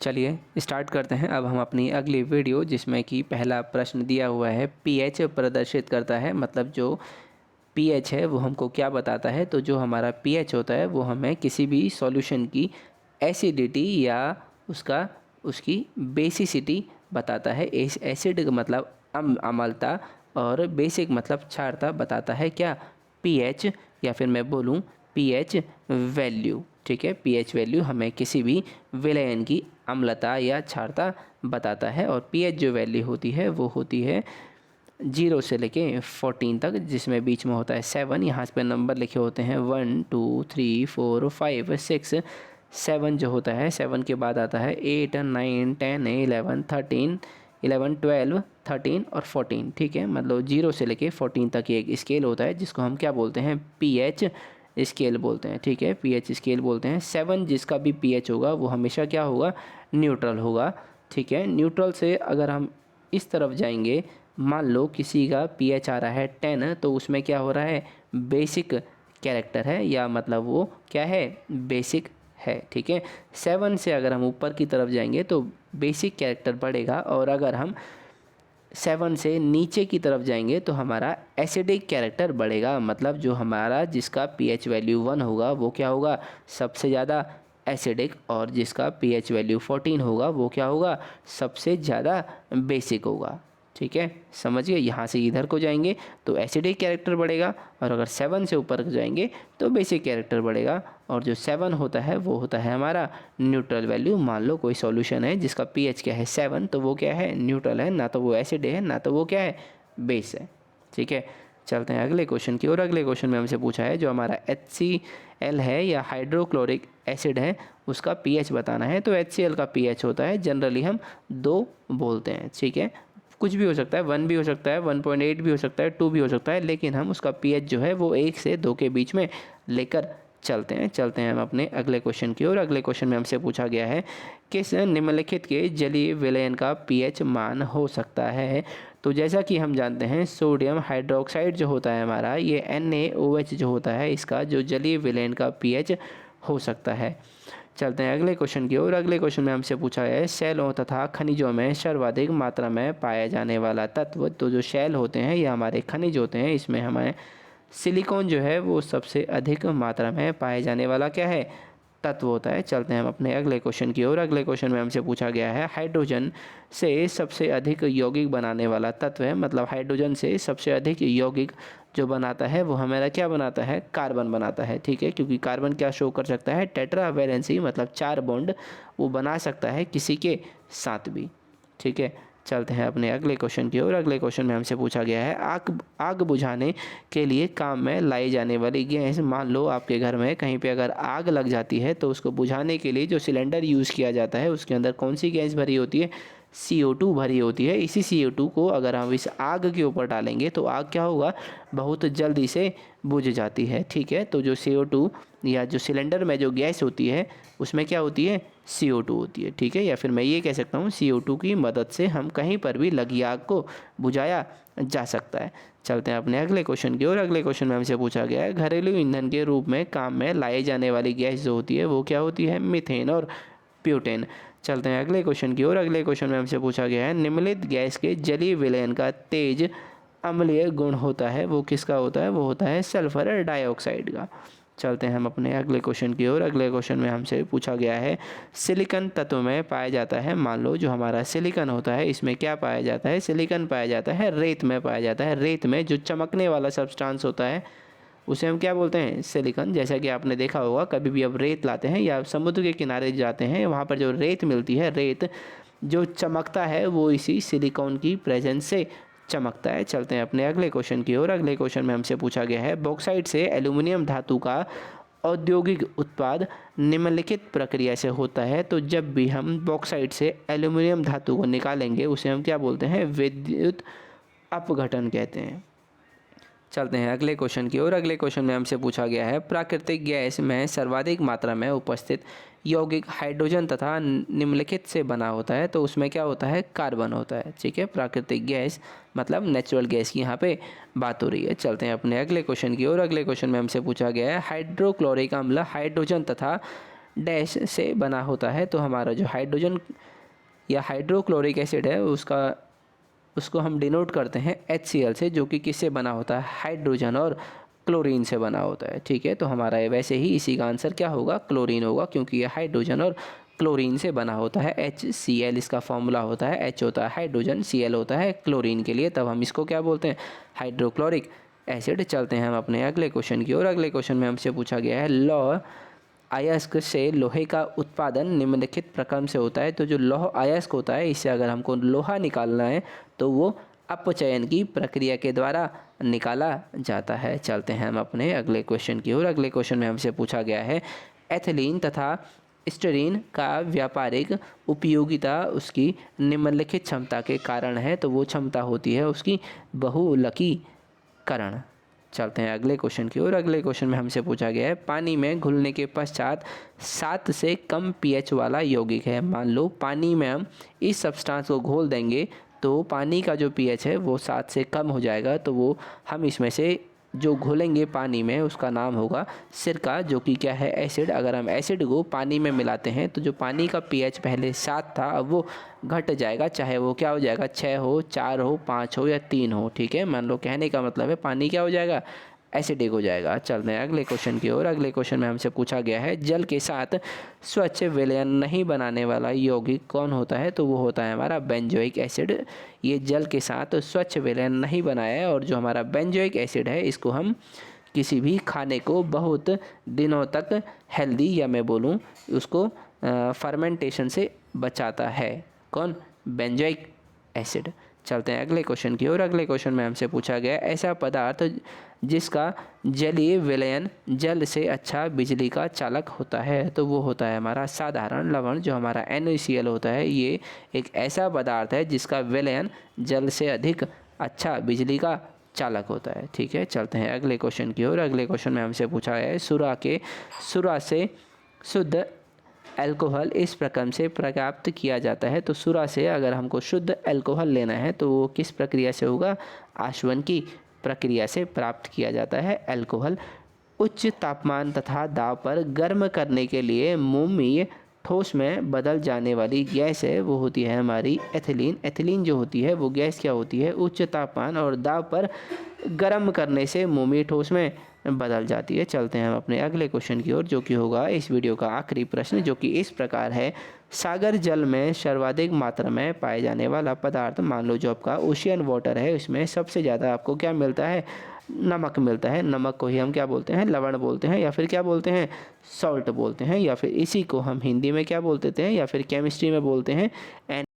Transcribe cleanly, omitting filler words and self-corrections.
चलिए स्टार्ट करते हैं अब हम अपनी अगली वीडियो, जिसमें कि पहला प्रश्न दिया हुआ है पीएच प्रदर्शित करता है। मतलब जो पीएच है वो हमको क्या बताता है। तो जो हमारा पीएच होता है वो हमें किसी भी सॉल्यूशन की एसिडिटी या उसकी बेसिसिटी बताता है। एसिड का मतलब अम्लता और बेसिक मतलब क्षारता बताता है क्या, पीएच, या फिर मैं बोलूँ पीएच वैल्यू। ठीक है, पीएच वैल्यू हमें किसी भी विलयन की अम्लता या क्षारता बताता है। और पीएच जो वैल्यू होती है वो होती है 0 से लेके 14 तक, जिसमें बीच में होता है 7। यहाँ पे नंबर लिखे होते हैं 1 2 3 4 5 6। 7 जो होता है, 7 के बाद आता है 8 9 10 11 13 11 12 13 और 14। ठीक है, मतलब 0 से लेके 14 तक एक स्केल होता है जिसको हम क्या बोलते हैं, पीएच स्केल बोलते हैं। ठीक है, पीएच स्केल बोलते हैं। 7 जिसका भी पीएच होगा वो हमेशा क्या होगा, न्यूट्रल होगा। ठीक है, न्यूट्रल से अगर हम इस तरफ जाएंगे, मान लो किसी का पीएच आ रहा है 10, तो उसमें क्या हो रहा है, बेसिक कैरेक्टर है, या मतलब वो क्या है, बेसिक है। ठीक है, 7 से अगर हम ऊपर की तरफ जाएंगे तो बेसिक कैरेक्टर बढ़ेगा, और अगर हम 7 से नीचे की तरफ जाएंगे तो हमारा एसिडिक कैरेक्टर बढ़ेगा। मतलब जो हमारा जिसका पीएच वैल्यू 1 होगा वो क्या होगा, सबसे ज़्यादा एसिडिक, और जिसका पीएच वैल्यू 14 होगा वो क्या होगा, सबसे ज़्यादा बेसिक होगा। ठीक है, समझिए, यहाँ से इधर को जाएंगे तो एसिडिक कैरेक्टर बढ़ेगा, और अगर 7 से ऊपर जाएंगे तो बेसिक कैरेक्टर बढ़ेगा। और जो 7 होता है वो होता है हमारा न्यूट्रल वैल्यू। मान लो कोई सॉल्यूशन है जिसका पीएच क्या है 7, तो वो क्या है, न्यूट्रल है, ना तो वो एसिड है ना तो वो क्या है, बेस है। ठीक है, चलते हैं अगले क्वेश्चन की ओर। अगले क्वेश्चन में हमसे पूछा है जो हमारा HCl है या हाइड्रोक्लोरिक एसिड है उसका पीएच बताना है। तो HCl का पीएच होता है, जनरली हम 2 बोलते हैं। ठीक है, कुछ भी हो सकता है, 1 भी हो सकता है, 1.8 भी हो सकता है, 2 भी हो सकता है, लेकिन हम उसका पीएच जो है वो 1 से 2 के बीच में लेकर चलते हैं हम अपने अगले क्वेश्चन की ओर। अगले क्वेश्चन में हमसे पूछा गया है किस निम्नलिखित के जलीय विलयन का पीएच मान हो सकता है। तो जैसा कि हम जानते हैं सोडियम हाइड्रोक्साइड जो होता है हमारा, ये NaOH जो होता है, इसका जो जलीय विलयन का पीएच हो सकता है। चलते हैं अगले क्वेश्चन की ओर। अगले क्वेश्चन में हमसे पूछा है शैलों तथा खनिजों में सर्वाधिक मात्रा में पाया जाने वाला तत्व। तो जो शैल होते हैं ये हमारे खनिज होते हैं, इसमें हमें सिलिकॉन जो है वो सबसे अधिक मात्रा में पाए जाने वाला क्या है, तत्व होता है। चलते हैं हम अपने अगले क्वेश्चन की ओर। अगले क्वेश्चन में हमसे पूछा गया है हाइड्रोजन से सबसे अधिक यौगिक बनाने वाला तत्व है। मतलब हाइड्रोजन से सबसे अधिक यौगिक जो बनाता है वो हमारा क्या बनाता है, कार्बन बनाता है। ठीक है, क्योंकि कार्बन क्या शो कर सकता है, टेट्रा वैलेंसी, मतलब 4 बॉन्ड वो बना सकता है किसी के साथ भी। ठीक है, चलते हैं अपने अगले क्वेश्चन की ओर। अगले क्वेश्चन में हमसे पूछा गया है आग बुझाने के लिए काम में लाई जाने वाली गैस। मान लो आपके घर में कहीं पे अगर आग लग जाती है तो उसको बुझाने के लिए जो सिलेंडर यूज़ किया जाता है उसके अंदर कौन सी गैस भरी होती है, CO2 भरी होती है। इसी CO2 को अगर हम इस आग के ऊपर डालेंगे तो आग क्या होगा, बहुत जल्दी से बुझ जाती है। ठीक है, तो जो CO2 या जो सिलेंडर में जो गैस होती है उसमें क्या होती है, CO2 होती है। ठीक है, या फिर मैं ये कह सकता हूँ CO2 की मदद से हम कहीं पर भी लगी आग को बुझाया जा सकता है। चलते हैं अपने अगले क्वेश्चन की ओर। अगले क्वेश्चन में हमसे पूछा गया है घरेलू ईंधन के रूप में काम में लाई जाने वाली गैस जो होती है वो क्या होती है, मीथेन और ब्यूटेन। चलते हैं अगले क्वेश्चन की ओर। अगले क्वेश्चन में हमसे पूछा गया है निम्नलिखित गैस के जलीय विलयन का तेज अम्लीय गुण होता है, वो किसका होता है, वो होता है सल्फर डाइऑक्साइड का। चलते हैं हम अपने अगले क्वेश्चन की ओर। अगले क्वेश्चन में हमसे पूछा गया है सिलिकॉन तत्व में पाया जाता है। मान लो जो हमारा सिलिकॉन होता है इसमें क्या पाया जाता है, सिलिकॉन पाया जाता है रेत में पाया जाता है। रेत में जो चमकने वाला सब्सटेंस होता है उसे हम क्या बोलते हैं, सिलिकॉन। जैसा कि आपने देखा होगा कभी भी अब रेत लाते हैं या समुद्र के किनारे जाते हैं, वहाँ पर जो रेत मिलती है, रेत जो चमकता है वो इसी सिलिकॉन की प्रेजेंस से चमकता है। चलते हैं अपने अगले क्वेश्चन की ओर। अगले क्वेश्चन में हमसे पूछा गया है बॉक्साइट से एल्यूमिनियम धातु का औद्योगिक उत्पाद निम्नलिखित प्रक्रिया से होता है। तो जब भी हम बॉक्साइट से एल्यूमिनियम धातु को निकालेंगे उसे हम क्या बोलते हैं, विद्युत अपघटन कहते हैं। चलते हैं अगले क्वेश्चन की ओर। अगले क्वेश्चन में हमसे पूछा गया है प्राकृतिक गैस में सर्वाधिक मात्रा में उपस्थित यौगिक हाइड्रोजन तथा निम्नलिखित से बना होता है। तो उसमें क्या होता है, कार्बन होता है। ठीक है, प्राकृतिक गैस मतलब नेचुरल गैस की यहाँ पे बात हो रही है। चलते हैं अपने अगले क्वेश्चन की ओर। अगले क्वेश्चन में हमसे पूछा गया है हाइड्रोक्लोरिक अम्ल हाइड्रोजन तथा डैश से बना होता है। तो हमारा जो हाइड्रोजन या हाइड्रोक्लोरिक एसिड है उसको हम डिनोट करते हैं HCl से, जो कि किससे बना होता है, हाइड्रोजन और क्लोरीन से बना होता है। ठीक है, तो हमारा वैसे ही इसी का आंसर क्या होगा, क्लोरीन होगा, क्योंकि ये हाइड्रोजन और क्लोरीन से बना होता है। HCl इसका फॉर्मूला होता है, H होता है हाइड्रोजन, Cl होता है क्लोरीन के लिए, तब हम इसको क्या बोलते हैं, हाइड्रोक्लोरिक एसिड। चलते हैं हम अपने अगले क्वेश्चन की ओर। अगले क्वेश्चन में हमसे पूछा गया है लौह अयस्क से लोहे का उत्पादन निम्नलिखित प्रक्रम से होता है। तो जो लौह अयस्क होता है, इससे अगर हमको लोहा निकालना है तो वो अपचयन की प्रक्रिया के द्वारा निकाला जाता है। चलते हैं हम अपने अगले क्वेश्चन की ओर। अगले क्वेश्चन में हमसे पूछा गया है एथिलीन तथा स्टीरीन का व्यापारिक उपयोगिता उसकी निम्नलिखित क्षमता के कारण है। तो वो क्षमता होती है उसकी बहुलकीकरण। चलते हैं अगले क्वेश्चन की ओर। अगले क्वेश्चन में हमसे पूछा गया है पानी में घुलने के पश्चात 7 से कम pH वाला यौगिक है। मान लो पानी में हम इस सब्सटेंस को घोल देंगे तो पानी का जो pH है वो 7 से कम हो जाएगा। तो वो हम इसमें से जो घोलेंगे पानी में उसका नाम होगा सिरका, जो कि क्या है, एसिड। अगर हम एसिड को पानी में मिलाते हैं तो जो पानी का pH पहले 7 था अब वो घट जाएगा, चाहे वो क्या हो जाएगा, 6 हो, 4 हो, 5 हो या 3 हो। ठीक है, मान लो कहने का मतलब है पानी क्या हो जाएगा, एसिडिक हो जाएगा। चलते हैं अगले क्वेश्चन की ओर। अगले क्वेश्चन में हमसे पूछा गया है जल के साथ स्वच्छ विलयन नहीं बनाने वाला यौगिक कौन होता है। तो वो होता है हमारा बेंजोइक एसिड। ये जल के साथ स्वच्छ विलयन नहीं बनाया है, और जो हमारा बेंजोइक एसिड है इसको हम किसी भी खाने को बहुत दिनों तक हेल्दी, या मैं बोलूँ उसको फर्मेंटेशन से बचाता है। कौन, बेंजोइक एसिड। चलते हैं अगले क्वेश्चन की ओर। अगले क्वेश्चन में हमसे पूछा गया ऐसा पदार्थ जिसका जलीय विलयन जल से अच्छा बिजली का चालक होता है। तो वो होता है हमारा साधारण लवण। जो हमारा NaCl होता है ये एक ऐसा पदार्थ है जिसका विलयन जल से अधिक अच्छा बिजली का चालक होता है। ठीक है, चलते हैं अगले क्वेश्चन की ओर। अगले क्वेश्चन में हमसे पूछा है सुरा से शुद्ध अल्कोहल इस प्रक्रम से प्राप्त किया जाता है। तो सुरा से अगर हमको शुद्ध अल्कोहल लेना है तो वो किस प्रक्रिया से होगा, आशवन की प्रक्रिया से प्राप्त किया जाता है अल्कोहल। उच्च तापमान तथा दाब पर गर्म करने के लिए मोमीय ठोस में बदल जाने वाली गैस है वो होती है हमारी एथिलीन। एथिलीन जो होती है वो गैस क्या होती है, उच्च तापमान और दाब पर गर्म करने से मोमीय ठोस में बदल जाती है। चलते हैं हम अपने अगले क्वेश्चन की ओर, जो कि होगा इस वीडियो का आखिरी प्रश्न, जो कि इस प्रकार है सागर जल में सर्वाधिक मात्रा में पाए जाने वाला पदार्थ। मान लो जो आपका ओशियन वाटर है उसमें सबसे ज़्यादा आपको क्या मिलता है, नमक मिलता है। नमक को ही हम क्या बोलते हैं, लवण बोलते हैं, या फिर क्या बोलते हैं, सॉल्ट बोलते हैं, या फिर इसी को हम हिंदी में क्या बोलते हैं, या फिर केमिस्ट्री में बोलते हैं